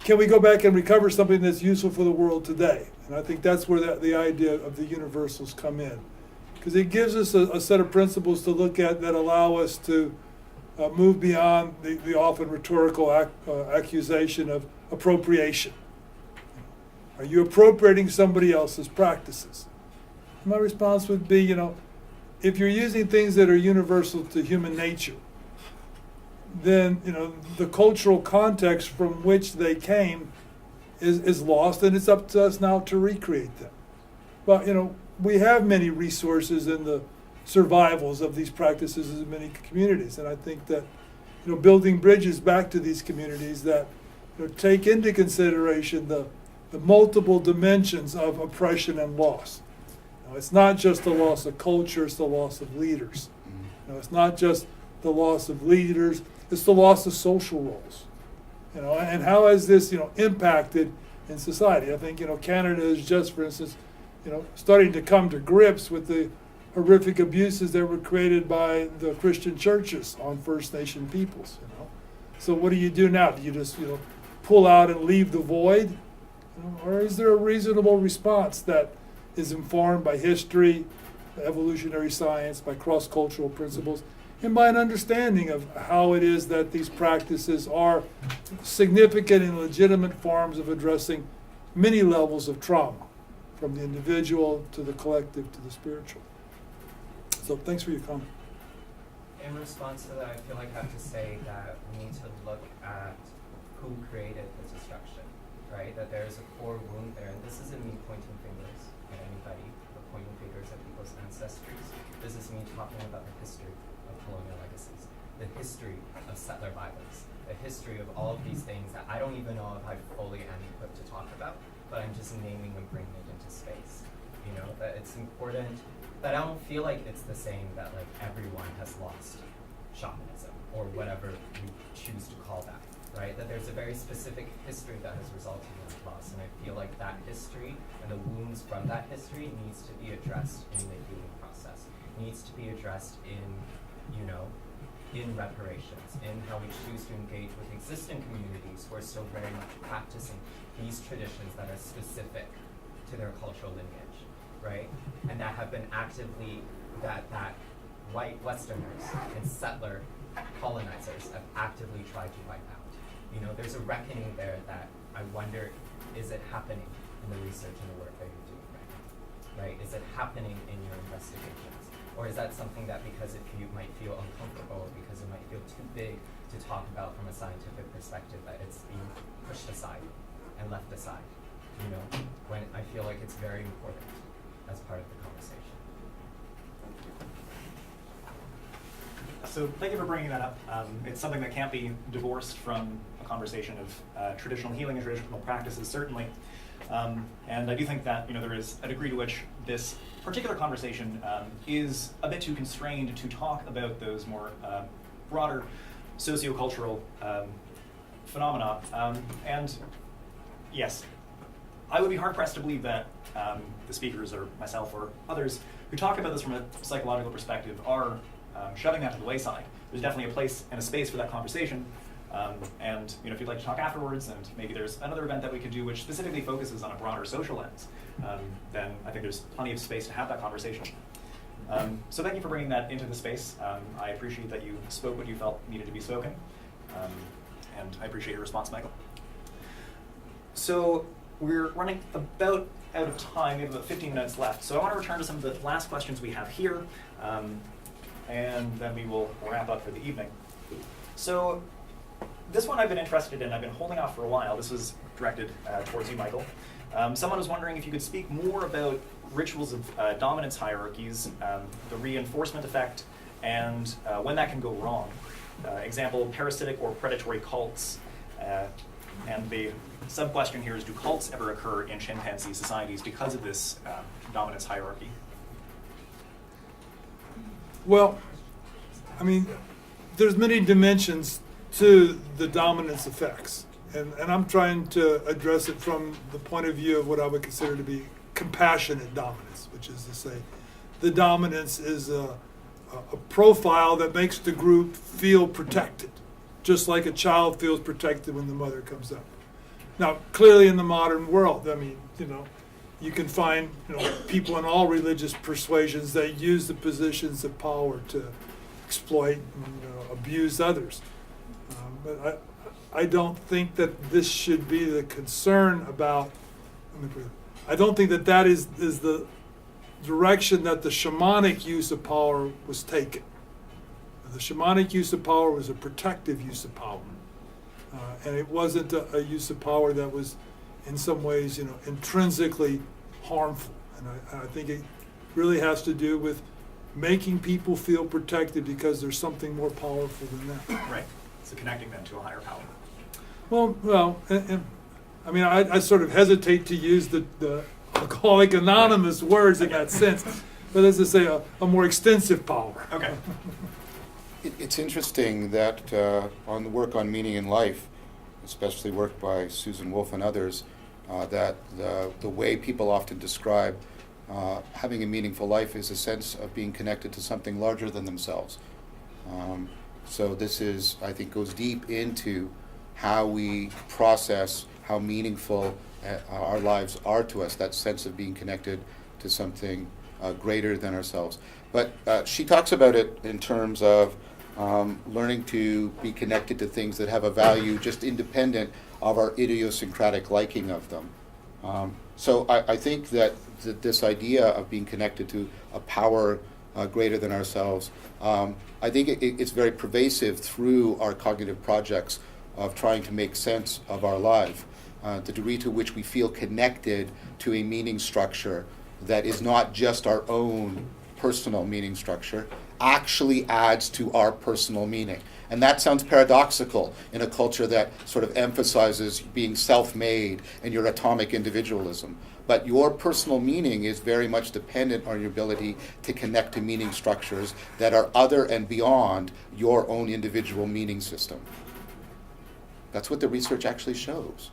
Can we go back and recover something that's useful for the world today? And I think that's where the idea of the universals come in, because it gives us a set of principles to look at that allow us to move beyond the often rhetorical accusation of appropriation. Are you appropriating somebody else's practices? My response would be, if you're using things that are universal to human nature, then the cultural context from which they came is lost, and it's up to us now to recreate them. But we have many resources in the survivals of these practices in many communities, and I think that building bridges back to these communities that take into consideration the multiple dimensions of oppression and loss. It's not just the loss of culture, it's the loss of leaders. It's not just the loss of leaders, it's the loss of social roles. And how has this impacted in society? I think Canada is just, for instance, starting to come to grips with the horrific abuses that were created by the Christian churches on First Nation peoples. So what do you do now? Do you just pull out and leave the void, or is there a reasonable response that is informed by history, by evolutionary science, by cross-cultural principles, and by an understanding of how it is that these practices are significant and legitimate forms of addressing many levels of trauma, from the individual to the collective to the spiritual. So thanks for your comment. In response to that, I feel like I have to say that we need to look at who created the destruction, right? That there is a core wound there, and this isn't me pointing fingers at anybody or pointing fingers at people's ancestries. This is me talking about the history of colonial legacies, the history of settler violence, the history of all of these things that I don't even know if I fully am equipped to talk about, but I'm just naming and bringing it into space. That it's important, that I don't feel like it's the same that like everyone has lost shamanism or whatever we choose to call that, right? That there's a very specific history that has resulted in that loss, and I feel like that history and the wounds from that history needs to be addressed in the healing process, needs to be addressed in reparations, in how we choose to engage with existing communities who are still very much practicing these traditions that are specific to their cultural lineage, right? And that have been actively, that white Westerners and settler colonizers have actively tried to wipe out. There's a reckoning there that I wonder, is it happening in the research and the work that you're doing right now, right? Is it happening in your investigations? Or is that something that because you might feel uncomfortable or because it might feel too big to talk about from a scientific perspective, that it's being pushed aside and left aside, when I feel like it's very important as part of the conversation. So thank you for bringing that up. It's something that can't be divorced from a conversation of traditional healing and traditional practices, certainly. And I do think that there is a degree to which this particular conversation is a bit too constrained to talk about those more broader sociocultural phenomena. And yes, I would be hard-pressed to believe that the speakers or myself or others who talk about this from a psychological perspective are shoving that to the wayside. There's definitely a place and a space for that conversation. And if you'd like to talk afterwards, and maybe there's another event that we could do which specifically focuses on a broader social lens, then I think there's plenty of space to have that conversation. So thank you for bringing that into the space. I appreciate that you spoke what you felt needed to be spoken. And I appreciate your response, Michael. So we're running about out of time. We have about 15 minutes left. So I want to return to some of the last questions we have here, and then we will wrap up for the evening. So this one I've been interested in. I've been holding off for a while. This was directed towards you, Michael. Someone was wondering if you could speak more about rituals of dominance hierarchies, the reinforcement effect, and when that can go wrong. Example, parasitic or predatory cults. And the sub-question here is, do cults ever occur in chimpanzee societies because of this dominance hierarchy? Well, I mean, there's many dimensions to the dominance effects. and I'm trying to address it from the point of view of what I would consider to be compassionate dominance, which is to say the dominance is a profile that makes the group feel protected, just like a child feels protected when the mother comes up. Now, clearly in the modern world, I mean, you can find people in all religious persuasions that use the positions of power to exploit and abuse others. But I don't think that this should be the concern about, I don't think that that is the direction that the shamanic use of power was taken. The shamanic use of power was a protective use of power. And it wasn't a use of power that was in some ways, intrinsically harmful. And I think it really has to do with making people feel protected because there's something more powerful than that. Right. So connecting them to a higher power. Well, and I mean, I sort of hesitate to use the Alcoholics Anonymous words in that sense, but as I say, a more extensive power. Okay. It's interesting that on the work on meaning in life, especially work by Susan Wolf and others, that the way people often describe having a meaningful life is a sense of being connected to something larger than themselves. So this is, I think, goes deep into how we process how meaningful our lives are to us, that sense of being connected to something greater than ourselves. But she talks about it in terms of learning to be connected to things that have a value just independent of our idiosyncratic liking of them. So I think that this idea of being connected to a power greater than ourselves, I think it's very pervasive through our cognitive projects of trying to make sense of our life. The degree to which we feel connected to a meaning structure that is not just our own personal meaning structure actually adds to our personal meaning. And that sounds paradoxical in a culture that sort of emphasizes being self-made and your atomic individualism. But your personal meaning is very much dependent on your ability to connect to meaning structures that are other and beyond your own individual meaning system. That's what the research actually shows.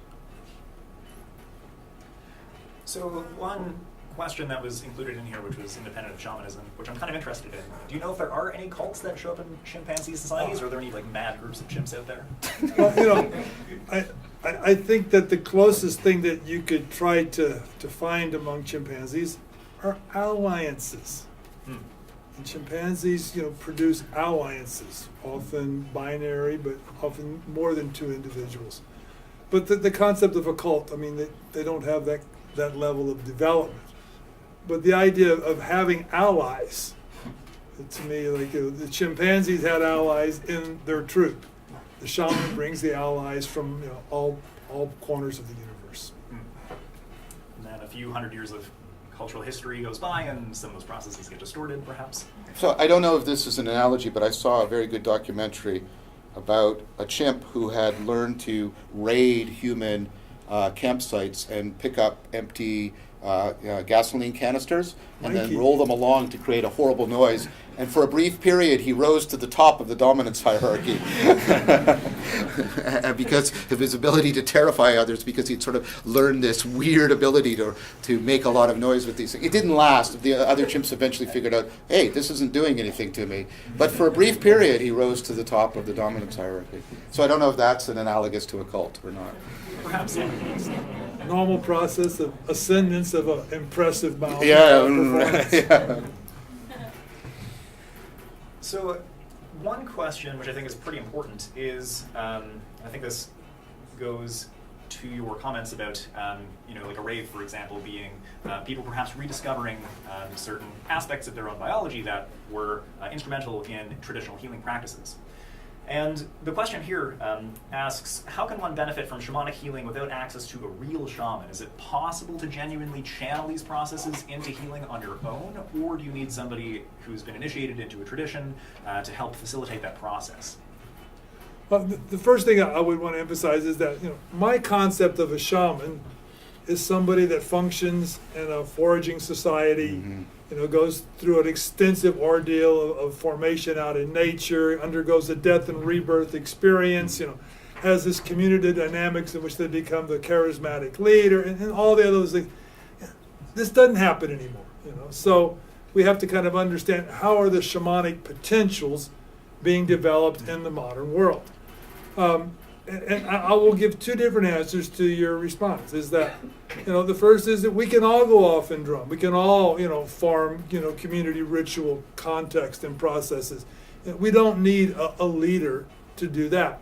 So one question that was included in here, which was independent of shamanism, which I'm kind of interested in. Do you know if there are any cults that show up in chimpanzee societies, or are there any mad groups of chimps out there? Well, I think that the closest thing that you could try to find among chimpanzees are alliances. And chimpanzees, produce alliances, often binary, but often more than two individuals. But the concept of a cult, I mean, they don't have that level of development. But the idea of having allies, to me, the chimpanzees had allies in their troop. The shaman brings the allies from all corners of the universe. And then a few hundred years of cultural history goes by, and some of those processes get distorted, perhaps. So I don't know if this is an analogy, but I saw a very good documentary about a chimp who had learned to raid human campsites and pick up empty gasoline canisters and then roll them along to create a horrible noise. And for a brief period, he rose to the top of the dominance hierarchy because of his ability to terrify others, because he'd sort of learned this weird ability to make a lot of noise with these things. It didn't last. The other chimps eventually figured out, hey, this isn't doing anything to me. But for a brief period, he rose to the top of the dominance hierarchy. So I don't know if that's an analogous to a cult or not. Perhaps. Normal process of ascendance of an impressive mountain. Yeah. So one question, which I think is pretty important, is I think this goes to your comments about, like a rave, for example, being people perhaps rediscovering certain aspects of their own biology that were instrumental in traditional healing practices. And the question here asks, how can one benefit from shamanic healing without access to a real shaman? Is it possible to genuinely channel these processes into healing on your own, or do you need somebody who's been initiated into a tradition to help facilitate that process? Well, the first thing I would want to emphasize is that my concept of a shaman is somebody that functions in a foraging society, goes through an extensive ordeal of formation out in nature, undergoes a death and rebirth experience, has this community dynamics in which they become the charismatic leader and all the other things. This doesn't happen anymore, you know. So we have to kind of understand how are the shamanic potentials being developed in the modern world. And I will give two different answers to your response. Is that, you know, the first is that we can all go off and drum. We can all, you know, farm, you know, community ritual context and processes. We don't need a leader to do that.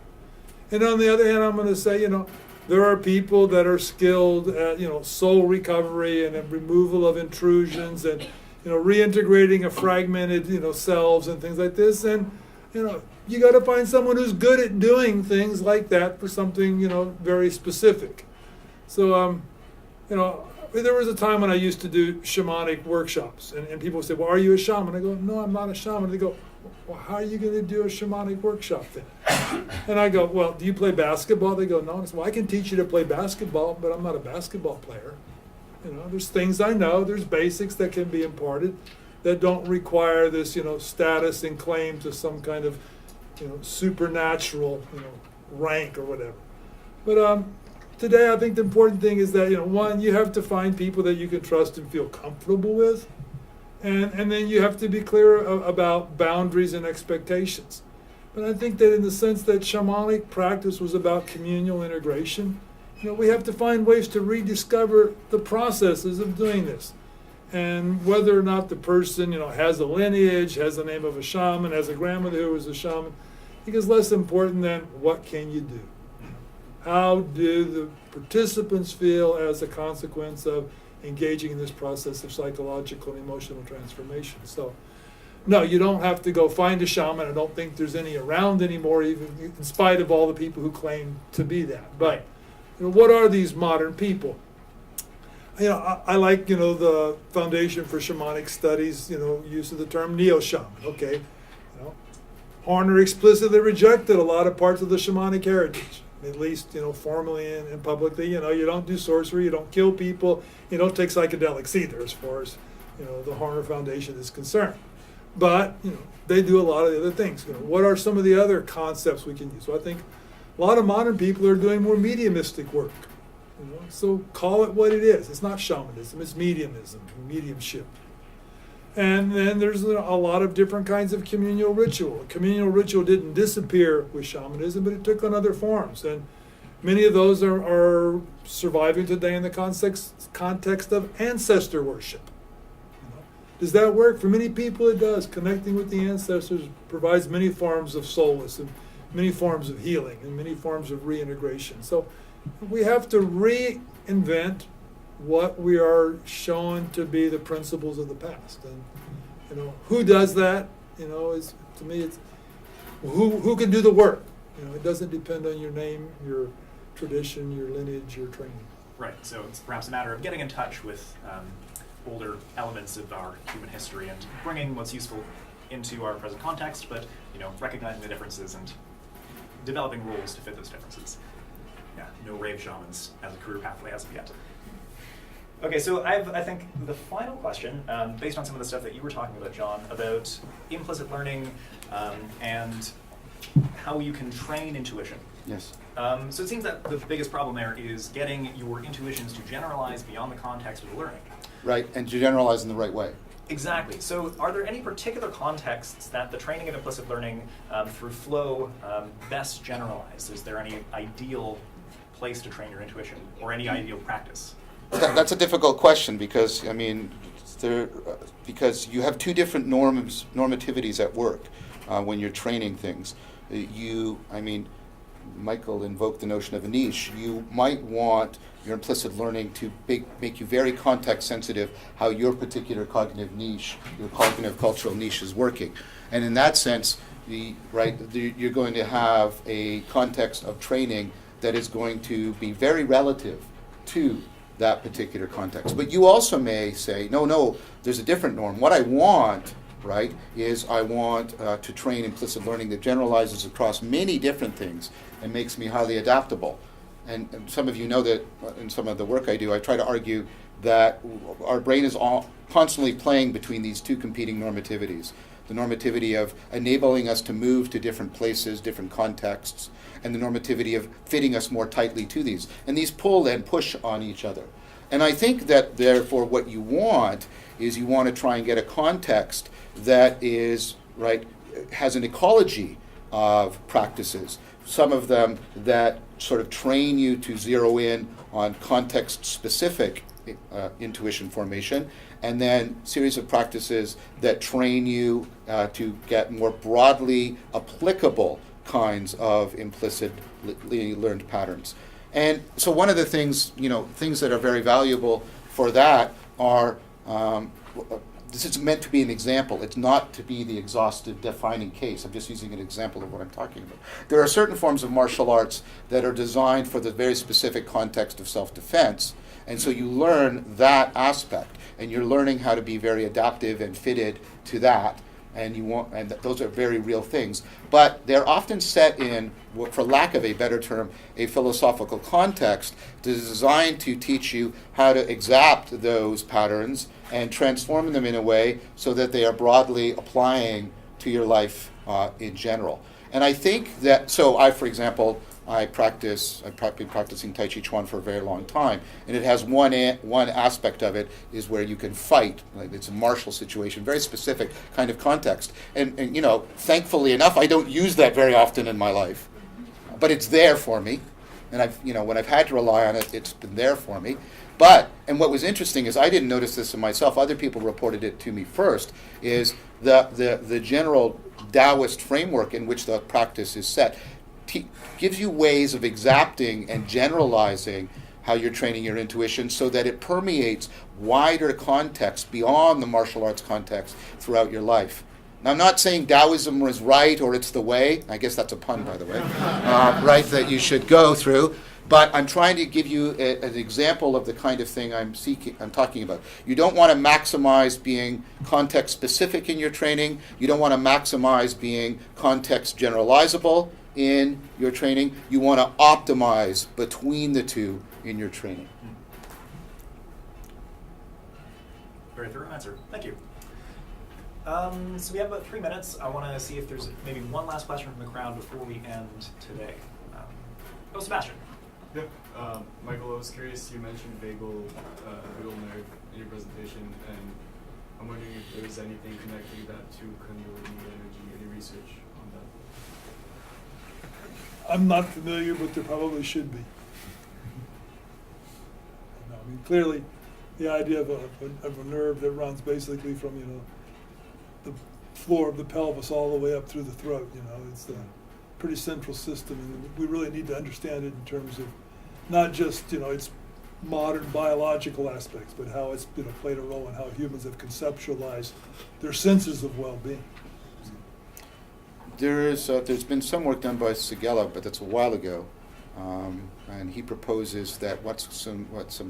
And on the other hand, I'm going to say, you know, there are people that are skilled at, you know, soul recovery and removal of intrusions and, you know, reintegrating a fragmented, you know, selves and things like this. And, you know, you got to find someone who's good at doing things like that for something, you know, very specific. So, you know, there was a time when I used to do shamanic workshops, and people would say, well, are you a shaman? I go, no, I'm not a shaman. They go, well, how are you going to do a shamanic workshop then? And I go, well, do you play basketball? They go, no. I said, well, I can teach you to play basketball, but I'm not a basketball player. You know, there's things I know, there's basics that can be imparted that don't require this, you know, status and claim to some kind of, you know, supernatural, you know, rank or whatever. But today I think the important thing is that, you know, one, you have to find people that you can trust and feel comfortable with. And then you have to be clear about boundaries and expectations. But I think that in the sense that shamanic practice was about communal integration, you know, we have to find ways to rediscover the processes of doing this. And whether or not the person, you know, has a lineage, has the name of a shaman, has a grandmother who was a shaman, I think is less important than what can you do. How do the participants feel as a consequence of engaging in this process of psychological and emotional transformation? So, no, you don't have to go find a shaman. I don't think there's any around anymore, even in spite of all the people who claim to be that. But, you know, what are these modern people? You know, I like, you know, the Foundation for Shamanic Studies, you know, use of the term neo-shaman. Okay, you know, Horner explicitly rejected a lot of parts of the shamanic heritage, at least, you know, formally and publicly. You know, you don't do sorcery, you don't kill people, you don't take psychedelics either, as far as, you know, the Horner Foundation is concerned. But, you know, they do a lot of the other things. You know, what are some of the other concepts we can use? So I think a lot of modern people are doing more mediumistic work. You know, so call it what it is. It's not shamanism, it's mediumism, mediumship. And then there's a lot of different kinds of communal ritual. Communal ritual didn't disappear with shamanism, but it took on other forms. And many of those are surviving today in the context of ancestor worship. You know, does that work? For many people it does. Connecting with the ancestors provides many forms of solace and many forms of healing and many forms of reintegration. So we have to reinvent what we are shown to be the principles of the past. And, you know, who does that, you know, is, to me, it's who can do the work. You know, it doesn't depend on your name, your tradition, your lineage, your training. Right, so it's perhaps a matter of getting in touch with older elements of our human history and bringing what's useful into our present context, but, you know, recognizing the differences and developing rules to fit those differences. Yeah, no rave shamans as a career pathway as of yet. Okay, so I think the final question, based on some of the stuff that you were talking about, John, about implicit learning and how you can train intuition. Yes. So it seems that the biggest problem there is getting your intuitions to generalize beyond the context of the learning. Right, and to generalize in the right way. Exactly. So are there any particular contexts that the training of implicit learning through flow best generalize? Is there any ideal place to train your intuition or any ideal practice? That's a difficult question because, I mean, because you have two different normativities at work when you're training things. Michael invoked the notion of a niche. You might want your implicit learning to make you very context sensitive how your particular cognitive niche, your cognitive cultural niche is working. And in that sense, you're going to have a context of training that is going to be very relative to that particular context. But you also may say, no, there's a different norm. What I want, right, is I want to train implicit learning that generalizes across many different things and makes me highly adaptable. And some of you know that in some of the work I do, I try to argue that our brain is constantly playing between these two competing normativities. the normativity of enabling us to move to different places, different contexts, and the normativity of fitting us more tightly to these. And these pull and push on each other. And I think that, therefore, what you want is you want to try and get a context that is, right, has an ecology of practices. Some of them that sort of train you to zero in on context-specific intuition formation, and then series of practices that train you to get more broadly applicable kinds of implicitly learned patterns. And so one of the things, things that are very valuable for that are, this is meant to be an example. It's not to be the exhaustive defining case. I'm just using an example of what I'm talking about. There are certain forms of martial arts that are designed for the very specific context of self-defense, and so you learn that aspect, and you're learning how to be very adaptive and fitted to that, and those are very real things. But they're often set in, for lack of a better term, a philosophical context designed to teach you how to exact those patterns and transform them in a way so that they are broadly applying to your life in general. And I think that, for example, I've been practicing Tai Chi Chuan for a very long time, and it has one aspect of it is where you can fight. Like, it's a martial situation, very specific kind of context. And thankfully enough, I don't use that very often in my life, but it's there for me. And when I've had to rely on it, it's been there for me. And what was interesting is I didn't notice this in myself. Other people reported it to me first. Is the general Taoist framework in which the practice is set gives you ways of exacting and generalizing how you're training your intuition so that it permeates wider context beyond the martial arts context throughout your life. Now, I'm not saying Taoism is right or it's the way. I guess that's a pun, by the way, right, that you should go through. But I'm trying to give you an example of the kind of thing I'm talking about. You don't want to maximize being context-specific in your training. You don't want to maximize being context-generalizable in your training. You want to optimize between the two in your training. Very thorough answer. Thank you. So we have about 3 minutes. I want to see if there's maybe one last question from the crowd before we end today. Sebastian. Yep. Michael, I was curious, you mentioned vagal nerve in your presentation, and I'm wondering if there's anything connecting that to Kundalini energy, any research on that? I'm not familiar, but there probably should be. Clearly, the idea of a nerve that runs basically from the floor of the pelvis all the way up through the throat. It's a pretty central system, and we really need to understand it in terms of not just its modern biological aspects, but how it's played a role in how humans have conceptualized their senses of well-being. There's been some work done by Sigela, but that's a while ago, and he proposes that what some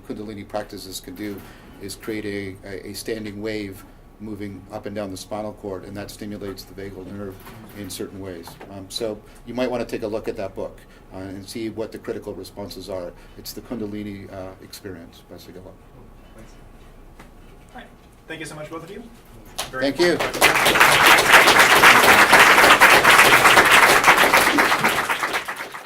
Kundalini practices can do is create a standing wave moving up and down the spinal cord, and that stimulates the vagal nerve in certain ways. So you might want to take a look at that book and see what the critical responses are. It's the Kundalini experience by Sigela. Thanks. All right. Thank you so much, both of you. Thank you.